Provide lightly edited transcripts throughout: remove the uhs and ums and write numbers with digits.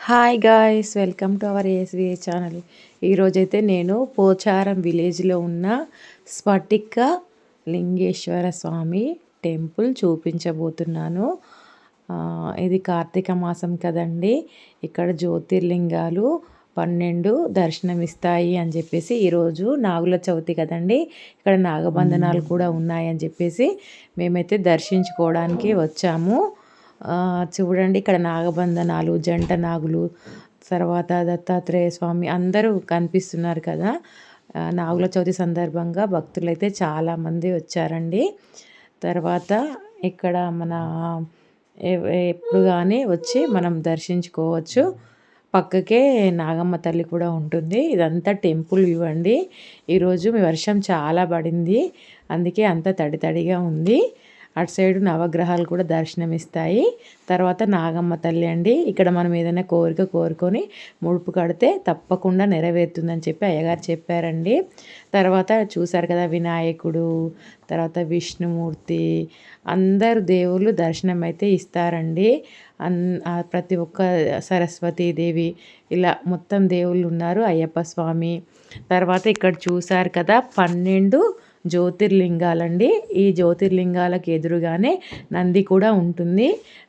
Hi guys, welcome to our ASVA channel. ఈరోజైతే నేను పోచారం విలేజ్లో ఉన్న స్ఫటిక లింగేశ్వర స్వామి టెంపుల్ చూపించబోతున్నాను. ఇది కార్తీక మాసం కదండి. ఇక్కడ జ్యోతిర్లింగాలు 12 దర్శనమిస్తాయి అని చెప్పేసి, ఈరోజు నాగుల చవితి కదండి. ఇక్కడ నాగబంధనాలు కూడా ఉన్నాయని చెప్పేసి మేమైతే దర్శించుకోవడానికి వచ్చాము. చూడండి, ఇక్కడ నాగబంధనాలు, జంట నాగులు, తర్వాత దత్తాత్రేయ స్వామి అందరూ కనిపిస్తున్నారు కదా. నాగుల చవితి సందర్భంగా భక్తులైతే చాలామంది వచ్చారండి. తర్వాత ఇక్కడ మన ఎప్పుడు కానీ వచ్చి మనం దర్శించుకోవచ్చు. పక్కకే నాగమ్మ తల్లి కూడా ఉంటుంది. ఇదంతా టెంపుల్ వ్యూ అండి. ఈరోజు వర్షం చాలా పడింది, అందుకే అంత తడి తడిగా ఉంది. అటు సైడు నవగ్రహాలు కూడా దర్శనమిస్తాయి. తర్వాత నాగమ్మ తల్లి అండి. ఇక్కడ మనం ఏదైనా కోరిక కోరుకొని ముడుపు కడితే తప్పకుండా నెరవేరుతుందని చెప్పి అయ్యగారు చెప్పారండి. తర్వాత చూసారు కదా, వినాయకుడు, తర్వాత విష్ణుమూర్తి, అందరు దేవుళ్ళు దర్శనం అయితే ఇస్తారండి. ప్రతి ఒక్క సరస్వతీదేవి, ఇలా మొత్తం దేవుళ్ళు ఉన్నారు, అయ్యప్ప స్వామి. తర్వాత ఇక్కడ చూసారు కదా, 12 జ్యోతిర్లింగాలండి. ఈ జ్యోతిర్లింగాలకు ఎదురుగానే నంది కూడా ఉంటుంది.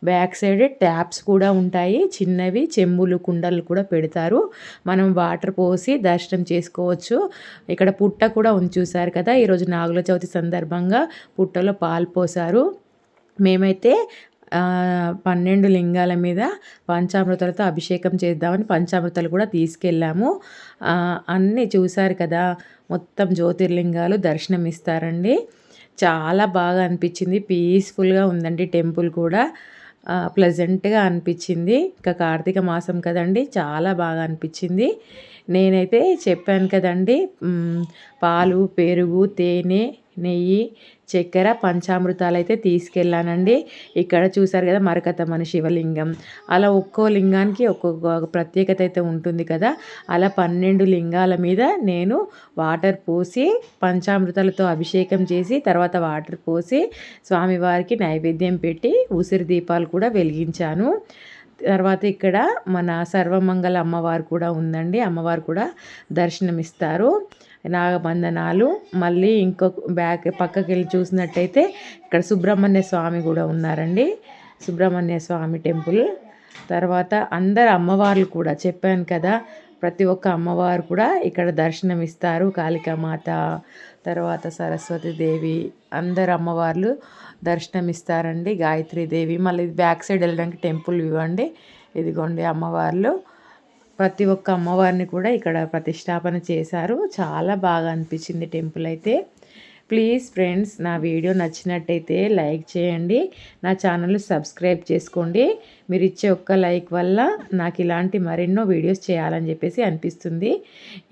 బ్యాక్ సైడ్ ట్యాప్స్ కూడా ఉంటాయి, చిన్నవి చెంబులు, కుండలు కూడా పెడతారు. మనం వాటర్ పోసి దర్శనం చేసుకోవచ్చు. ఇక్కడ పుట్ట కూడా ఉంది, చూసారు కదా. ఈరోజు నాగుల చవితి సందర్భంగా పుట్టలో పాలు పోసారు. మేమైతే 12 లింగాల మీద పంచామృతాలతో అభిషేకం చేద్దామని పంచామృతాలు కూడా తీసుకెళ్ళాము. అన్నీ చూసారు కదా, మొత్తం జ్యోతిర్లింగాలు దర్శనం ఇస్తారండి. చాలా బాగా అనిపించింది, పీస్ఫుల్గా ఉందండి టెంపుల్ కూడా. ప్లెజెంట్గా అనిపించింది. ఇంకా కార్తీక మాసం కదండి, చాలా బాగా అనిపించింది. నేనైతే చెప్పాను కదండి, పాలు, పెరుగు, తేనె, నెయ్యి, చక్కెర, పంచామృతాలు అయితే తీసుకెళ్ళానండి. ఇక్కడ చూసారు కదా, మరకతమని శివలింగం. అలా ఒక్కో లింగానికి ఒక్కొక్క ప్రత్యేకత అయితే ఉంటుంది కదా. అలా 12 లింగాల మీద నేను వాటర్ పోసి పంచామృతాలతో అభిషేకం చేసి, తర్వాత వాటర్ పోసి స్వామివారికి నైవేద్యం పెట్టి ఉసిరి దీపాలు కూడా వెలిగించాను. తర్వాత ఇక్కడ మన సర్వమంగళ అమ్మవారు కూడా ఉందండి. అమ్మవారు కూడా దర్శనమిస్తారు. నాగబంధనాలు. మళ్ళీ ఇంకొక పక్కకి వెళ్ళి చూసినట్టయితే ఇక్కడ సుబ్రహ్మణ్య స్వామి కూడా ఉన్నారండి, సుబ్రహ్మణ్య స్వామి టెంపుల్. తర్వాత అందరు అమ్మవార్లు కూడా చెప్పాను కదా, ప్రతి ఒక్క అమ్మవారు కూడా ఇక్కడ దర్శనమిస్తారు. కాళికామాత, తర్వాత సరస్వతీదేవి, అందరు అమ్మవార్లు దర్శనమిస్తారండి. గాయత్రీదేవి. మళ్ళీ బ్యాక్ సైడ్ వెళ్ళడానికి టెంపుల్ వ్యూ అండి. ఇదిగోండి అమ్మవార్లు. ప్రతి ఒక్క అమ్మవారిని కూడా ఇక్కడ ప్రతిష్టాపన చేశారు. చాలా బాగా అనిపించింది టెంపుల్ అయితే. ప్లీజ్ ఫ్రెండ్స్, నా వీడియో నచ్చినట్టయితే లైక్ చేయండి, నా ఛానల్ సబ్స్క్రైబ్ చేసుకోండి. మీరు ఇచ్చే ఒక్క లైక్ వల్ల నాకు ఇలాంటి మరెన్నో వీడియోస్ చేయాలని చెప్పేసి అనిపిస్తుంది.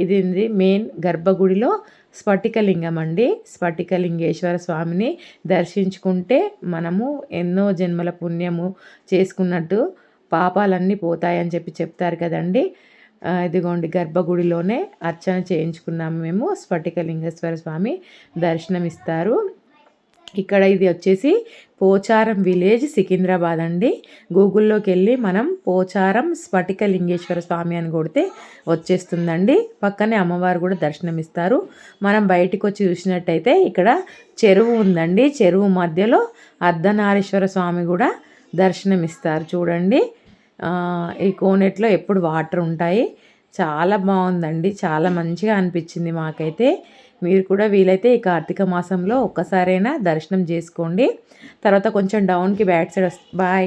ఇది మెయిన్ గర్భగుడిలో స్ఫటికలింగం అండి. స్ఫటికలింగేశ్వర స్వామిని దర్శించుకుంటే మనము ఎన్నో జన్మల పుణ్యము చేసుకున్నట్టు, పాపాలన్నీ పోతాయని చెప్పి చెప్తారు కదండి. ఇదిగోండి గర్భగుడిలోనే అర్చన చేయించుకున్నాము మేము. స్ఫటికలింగేశ్వర స్వామి దర్శనమిస్తారు. ఇక్కడ ఇది వచ్చేసి పోచారం విలేజ్, సికింద్రాబాద్ అండి. గూగుల్లోకి వెళ్ళి మనం పోచారం స్ఫటికలింగేశ్వర స్వామి అని కొడితే వచ్చేస్తుందండి. పక్కనే అమ్మవారు కూడా దర్శనమిస్తారు. మనం బయటికి వచ్చి చూసినట్టయితే ఇక్కడ చెరువు ఉందండి. చెరువు మధ్యలో అర్ధనారీశ్వర స్వామి కూడా దర్శనమిస్తారు. చూడండి, ఈ కోనేట్లో ఎప్పుడు వాటర్ ఉంటాయి. చాలా బాగుందండి, చాలా మంచిగా అనిపించింది మాకైతే. మీరు కూడా వీలైతే ఈ కార్తీక మాసంలో ఒక్కసారైనా దర్శనం చేసుకోండి. తర్వాత కొంచెం డౌన్కి బ్యాక్ సైడ్ బాయ్.